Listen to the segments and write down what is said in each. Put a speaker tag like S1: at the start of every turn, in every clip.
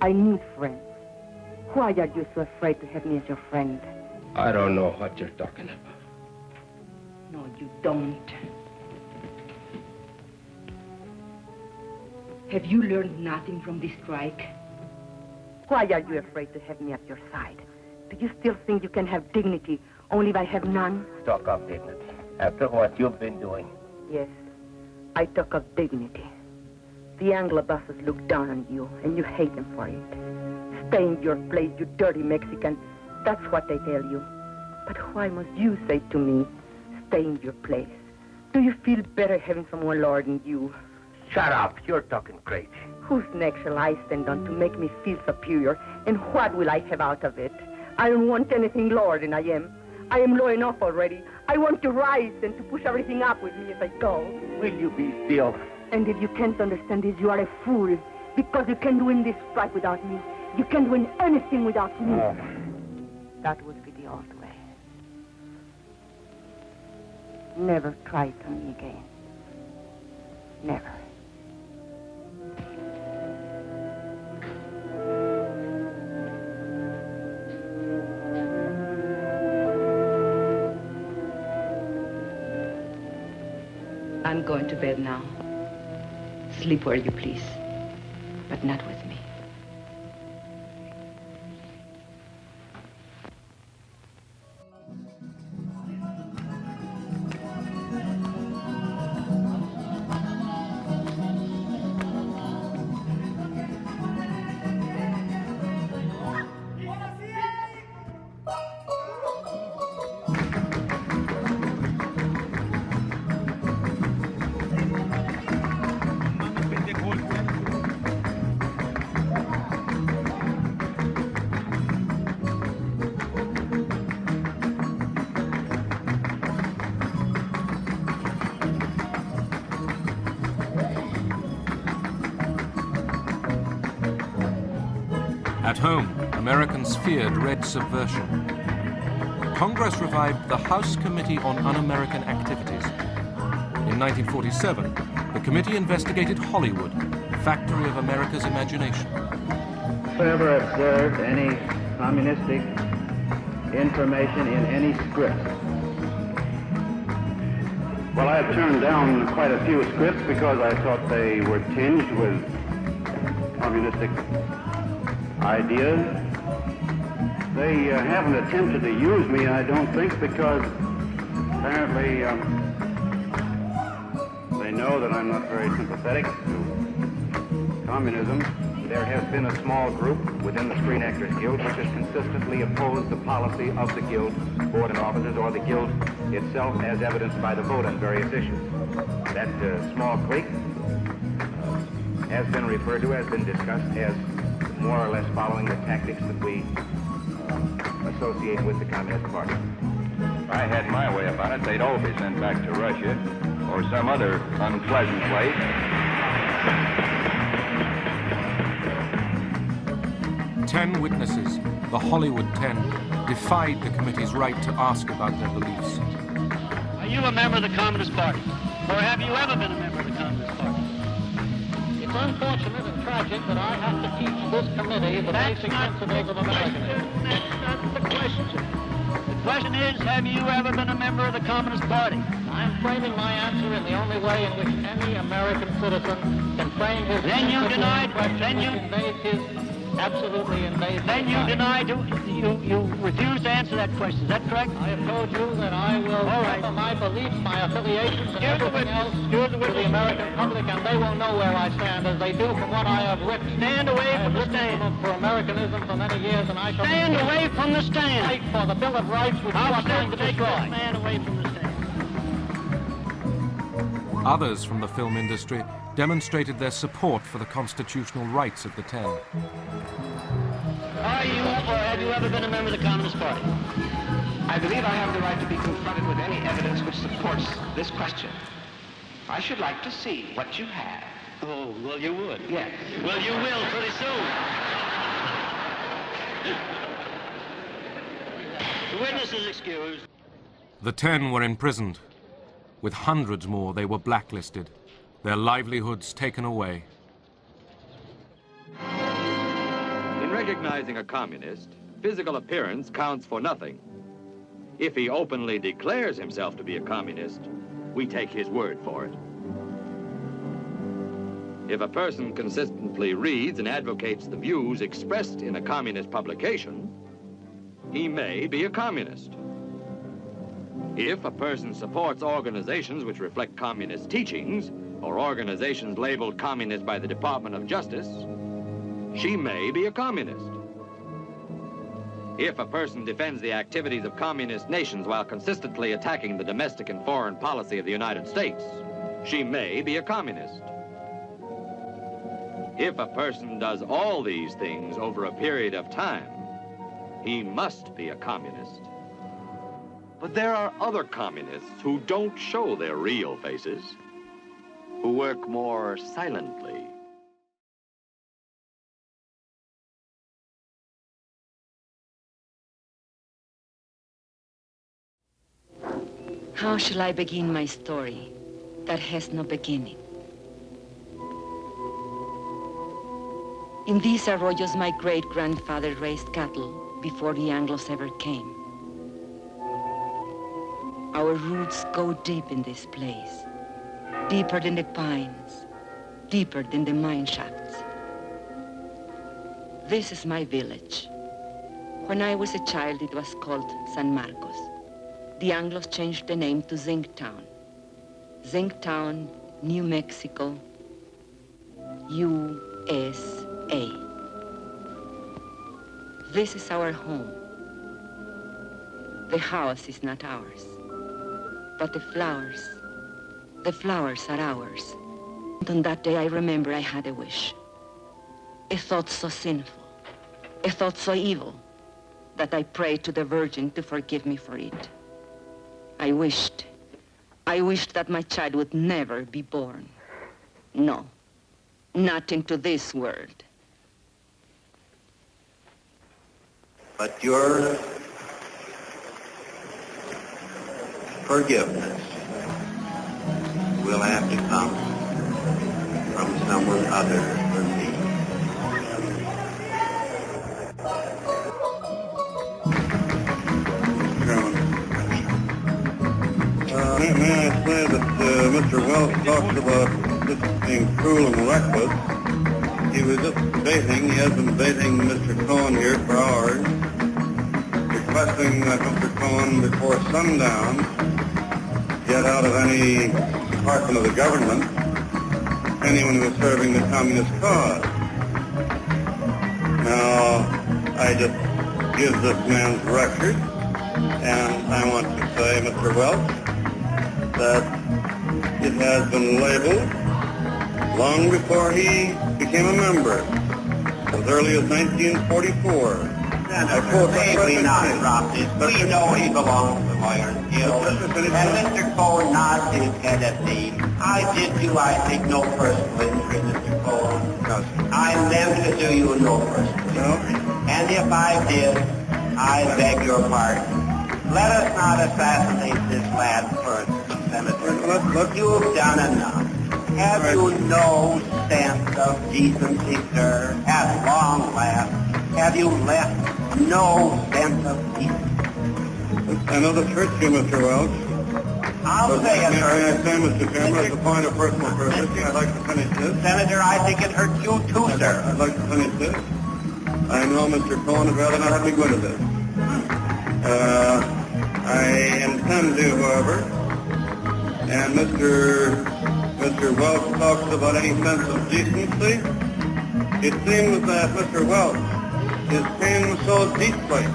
S1: I need friends. Why are you so afraid to have me as your friend?
S2: I don't know what you're talking about.
S1: No, you don't. Have you learned nothing from this strike? Why are you afraid to have me at your side? Do you still think you can have dignity only if I have none?
S2: Talk of dignity. After what you've been doing.
S1: Yes, I talk of dignity. The Anglo bosses look down on you, and you hate them for it. Stay in your place, you dirty Mexican. That's what they tell you. But why must you say to me, stay in your place? Do you feel better having someone lower than you?
S2: Shut up. You're talking crazy.
S1: Whose neck shall I stand on to make me feel superior, and what will I have out of it? I don't want anything lower than I am. I am low enough already. I want to rise and to push everything up with me as I go.
S2: Will you be still?
S1: And if you can't understand this, you are a fool, because you can't win this strike without me. You can't win anything without me. That would be the old way. Never try it on me again. Never. I'm going to bed now. Sleep where you please, but not with me.
S3: At home, Americans feared red subversion. Congress revived the House Committee on Un-American Activities. In 1947, the committee investigated Hollywood, factory of America's imagination.
S4: Whoever observed any communistic information in any script?
S5: Well, I had turned down quite a few scripts because I thought they were tinged with communistic ideas. They haven't attempted to use me, I don't think, because apparently they know that I'm not very sympathetic to communism. There has been a small group within the Screen Actors Guild which has consistently opposed the policy of the Guild board and officers or the Guild itself as evidenced by the vote on various issues. That small clique has been referred to, has been discussed as more or less following the tactics that we associate with the Communist Party.
S6: If I had my way about it, they'd all be sent back to Russia or some other unpleasant place.
S3: 10 witnesses, the Hollywood 10, defied the committee's right to ask about their beliefs.
S7: Are you a member of the Communist Party? Or have you ever been a member of the Communist Party?
S8: It's unfortunate and tragic that I have to teach this committee the basic principles of Americanism.
S7: That's not the question. The question is, have you ever been a member of the Communist Party?
S8: I'm framing my answer in the only way in which any American citizen can frame his
S7: Then you
S8: answer to
S7: denied-
S8: a question
S7: then you-
S8: which invades his absolutely invasive
S7: Then you
S8: right.
S7: denied, you refused to answer that question. Is that correct?
S8: I have told you that I will
S7: All right.
S8: offer my beliefs, my affiliations, and
S7: Here's the
S8: everything else
S7: Here's the
S8: to the
S7: witness.
S8: American public, and they will know where I stand, as they do from what I have written.
S7: Stand away
S8: I have
S7: from the
S8: written
S7: stand.
S8: for Americanism for many years, and I shall
S7: Stand away from the stand.
S8: fight for the Bill of Rights, which you
S7: I'll
S8: are trying to
S7: take
S8: destroy.
S7: that man away from the stand.
S3: Others from the film industry demonstrated their support for the constitutional rights of the 10.
S7: Are you or have you ever been a member of the Communist Party?
S9: I believe I have the right to be confronted with any evidence which supports this question. I should like to see what you have.
S7: Oh, well, you would.
S9: Yes.
S7: Well, you will pretty soon. The witness is excused.
S3: The 10 were imprisoned. With hundreds more, they were blacklisted, their livelihoods taken away.
S6: recognizing a communist, physical appearance counts for nothing. If he openly declares himself to be a communist, we take his word for it. If a person consistently reads and advocates the views expressed in a communist publication, he may be a communist. If a person supports organizations which reflect communist teachings, or organizations labeled communist by the Department of Justice, she may be a communist. If a person defends the activities of communist nations while consistently attacking the domestic and foreign policy of the United States, she may be a communist. If a person does all these things over a period of time, he must be a communist. But there are other communists who don't show their real faces, who work more silently.
S1: How shall I begin my story that has no beginning? In these arroyos, my great-grandfather raised cattle before the Anglos ever came. Our roots go deep in this place, deeper than the pines, deeper than the mine shafts. This is my village. When I was a child, it was called San Marcos. The Anglos changed the name to Zinc Town. Zinc Town, New Mexico, USA. This is our home. The house is not ours, but the flowers are ours. And on that day, I remember I had a wish. A thought so sinful, a thought so evil, that I prayed to the Virgin to forgive me for it. I wished that my child would never be born. No, not into this world.
S10: But your forgiveness will have to come from someone other than me.
S11: May I say that Mr. Wells talks about this being cruel and reckless. He was just debating, he has been debating Mr. Cohen here for hours, requesting that Mr. Cohen before sundown get out of any department of the government anyone who is serving the communist cause. Now, I just give this man's record, and I want to say, Mr. Wells, that it has been labeled long before he became a member, as early as 1944.
S10: Maybe not drop this. We know he belongs to the Lawyers Guild. And Mr. Cohen nods his head at me. I take no personal injury, Mr. Cohen. I meant to do you no personal injury. And if I did, I beg your pardon. Let us not assassinate this lad first, Senator. You've done enough. Have you no sense of decency, sir? At long last, have you left no sense of decency?
S11: I know this hurts you, Mr. Welch.
S10: I'll say it hurts.
S11: May I say, Mr. Chairman, as a point of personal courtesy, I'd like to finish this.
S10: Senator, I think it hurts you too, sir.
S11: I'd like to finish this. I know Mr. Cohen would rather not have me go into this. I intend to, however, and Mr. Welch talks about any sense of decency. It seems that Mr. Welch is pained so deeply.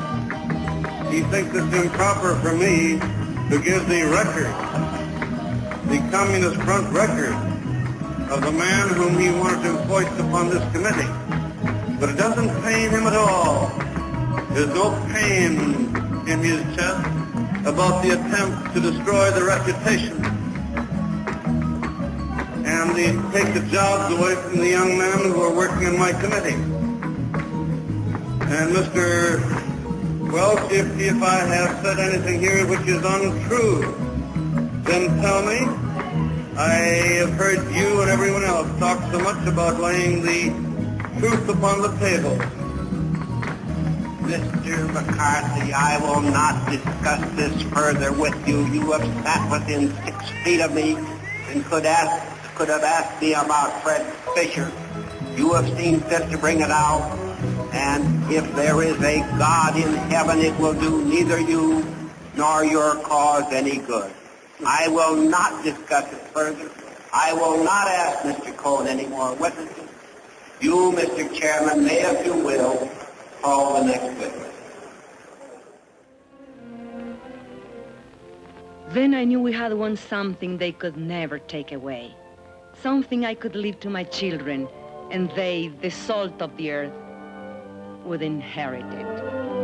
S11: He thinks it's improper for me to give the record, the Communist Front record, of the man whom he wanted to foist upon this committee. But it doesn't pain him at all. There's no pain in his chest about the attempt to destroy the reputation and take the jobs away from the young men who are working in my committee. And Mr. Welch, if I have said anything here which is untrue, then tell me. I have heard you and everyone else talk so much about laying the truth upon the table.
S10: Mr. McCarthy, I will not discuss this further with you. You have sat within 6 feet of me and could have asked me about Fred Fisher. You have seen fit to bring it out, and if there is a God in heaven, it will do neither you nor your cause any good. I will not discuss it further. I will not ask Mr. Cohn any more witnesses. You, Mr. Chairman, may, if you will, call the next witness.
S1: Then I knew we had won something they could never take away. Something I could leave to my children, and they, the salt of the earth, would inherit it.